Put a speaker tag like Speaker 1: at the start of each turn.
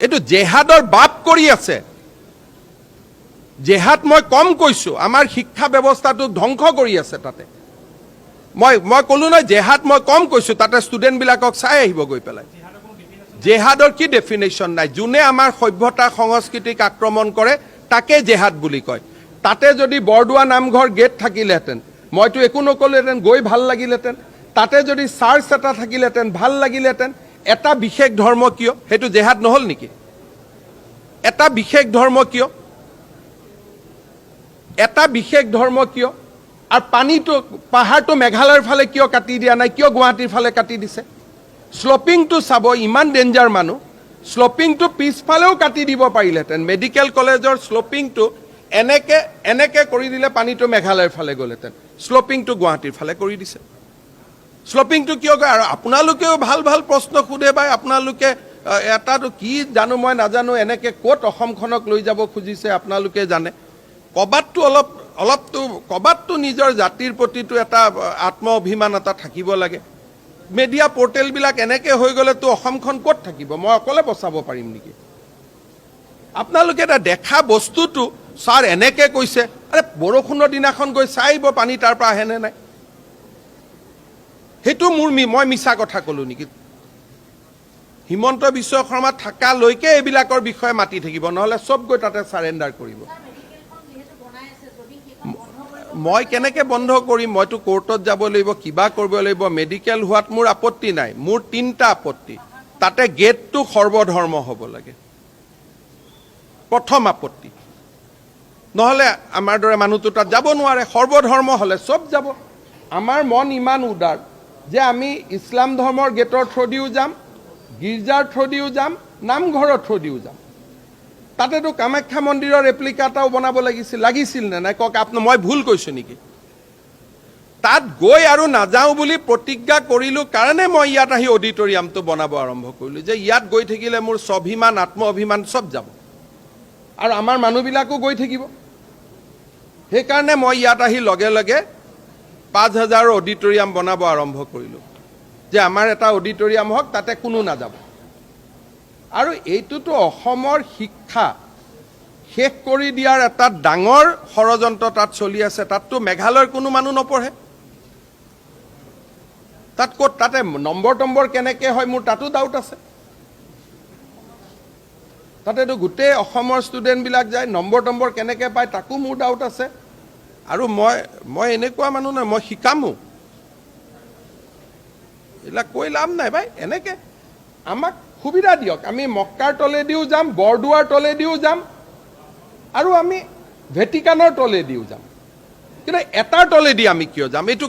Speaker 1: এইটো জেহাদৰ বাপ কৰি আছে। জেহাদ মই কম কৈছো, আমাৰ শিক্ষা ব্যৱস্থাটো ধ্বংস কৰি আছে তাতে। মই ক'লো নহয় জেহাদ মই কম কৈছো, তাতে ষ্টুডেণ্টবিলাকক চাই আহিব গৈ পেলাই। জেহাদৰ কি ডেফিনেশ্যন নাই। যোনে আমাৰ সভ্যতা সংস্কৃতিক আক্ৰমণ কৰে তাকে জেহাদ বুলি কয়। তাতে যদি বৰদোৱা নামঘৰ গেট থাকিলেহেঁতেন মইতো একো নকলোহেঁতেন, গৈ ভাল লাগিলেহেঁতেন। তাতে যদি চাৰ্চ এটা থাকিলেহেঁতেন ভাল লাগিলেহেঁতেন। এটা বিশেষ ধৰ্ম কিয়? সেইটো জেহাদ নহ'ল নেকি? এটা বিশেষ ধৰ্ম কিয়? এটা বিশেষ ধৰ্ম কিয়? আৰু পানীটো পাহাৰটো মেঘালয়ৰ ফালে কিয় কাটি দিয়া নাই? কিয় গুৱাহাটীৰ ফালে কাটি দিছে? শ্লপিংটো চাব, ইমান ডেঞ্জাৰ মানুহ। শ্লপিংটো পিছফালেও কাটি দিব পাৰিলেহেঁতেন। মেডিকেল কলেজৰ শ্লপিংটো এনেকে কৰি দিলে পানীটো মেঘালয়ৰ ফালে গ'লহেঁতেন। শ্লপিংটো গুৱাহাটীৰ ফালে কৰি দিছে। শ্লপিংটো কিয় কয়? আৰু আপোনালোকেও ভাল ভাল প্ৰশ্ন সোধে বা আপোনালোকে এটাতো কি জানো মই নাজানো, এনেকে ক'ত অসমখনক লৈ যাব খুজিছে আপোনালোকে জানে। ক'বাততো নিজৰ জাতিৰ প্ৰতিটো এটা আত্ম অভিমান এটা থাকিব লাগে। মিডিয়া পৰ্টেলবিলাক এনেকে হৈ গ'লেতো অসমখন ক'ত থাকিব? মই অকলে বচাব পাৰিম নেকি? আপোনালোকে এটা দেখা বস্তুটো ছাৰ এনেকে কৈছে, আৰে বৰষুণৰ দিনাখন গৈ চাই আহিব পানী তাৰ পৰা আহেনে নাই। সেইটো মই মিছা কথা ক'লো নেকি? হিমন্ত বিশ্ব শৰ্মা থাকালৈকে এইবিলাকৰ বিষয়ে মাতি থাকিব, নহ'লে চব গৈ তাতে চাৰেণ্ডাৰ কৰিব। মই কেনেকে বন্ধ কৰিম? মইতো কোৰ্টত যাব লাগিব, কিবা কৰিব লাগিব। মেডিকেল হোৱাত মোৰ আপত্তি নাই, মোৰ 3টা আপত্তি। তাতে গেটটো সৰ্বধৰ্ম হ'ব লাগে, প্ৰথম আপত্তি। নহ'লে আমাৰ দৰে মানুহটো তাত যাব নোৱাৰে। সৰ্বধৰ্ম হ'লে চব যাব। আমাৰ মন ইমান উদাৰ যে আমি ইছলাম ধৰ্মৰ গেটৰ থ্ৰুদিও যাম, গীৰ্জাৰ থ্ৰুদিও যাম, নামঘৰৰ থ্ৰুদিও যাম। তাতেতো কামাখ্যা মন্দিৰৰ ৰেপ্লিকা এটাও বনাব লাগিছিল নে নাই কওক? মই ভুল কৈছো নেকি? তাত গৈ আৰু নাযাওঁ বুলি প্ৰতিজ্ঞা কৰিলো কাৰণে মই ইয়াত আহি অডিটৰিয়ামটো বনাব আৰম্ভ কৰিলো, যে ইয়াত গৈ থাকিলে মোৰ স্বাভিমান আত্ম অভিমান চব যাব আৰু আমাৰ মানুহবিলাকো গৈ থাকিব। সেইকাৰণে মই ইয়াত আহি লগে লগে 5000 অডিটৰিয়াম বনাব আৰম্ভ কৰিলো, যে আমাৰ এটা অডিটৰিয়াম হওক, তাতে কোনো নাযাব। আৰু এইটোতো অসমৰ শিক্ষা শেষ কৰি দিয়াৰ এটা ডাঙৰ ষড়যন্ত্ৰ তাত চলি আছে। তাততো মেঘালয়ৰ কোনো মানুহ নপঢ়ে। তাত ক'ত? তাতে নম্বৰ কেনেকে হয় মোৰ তাতো ডাউট আছে। তাতেতো গোটেই অসমৰ ষ্টুডেণ্টবিলাক যায়, নম্বৰ কেনেকে পায় তাকো মোৰ ডাউট আছে। আৰু মই এনেকুৱা মানুহ নহয়, মই শিকামো। এইবিলাক কৈ লাভ নাই ভাই। এনেকে আমাক সুবিধা দিয়ক, আমি মক্কাৰ তলেদিও যাম, বৰদোৱাৰ তলেদিও যাম, আৰু আমি ভেটিকানৰ তলেদিও যাম। কিন্তু এটাৰ তলেদি আমি কিয় যাম? এইটো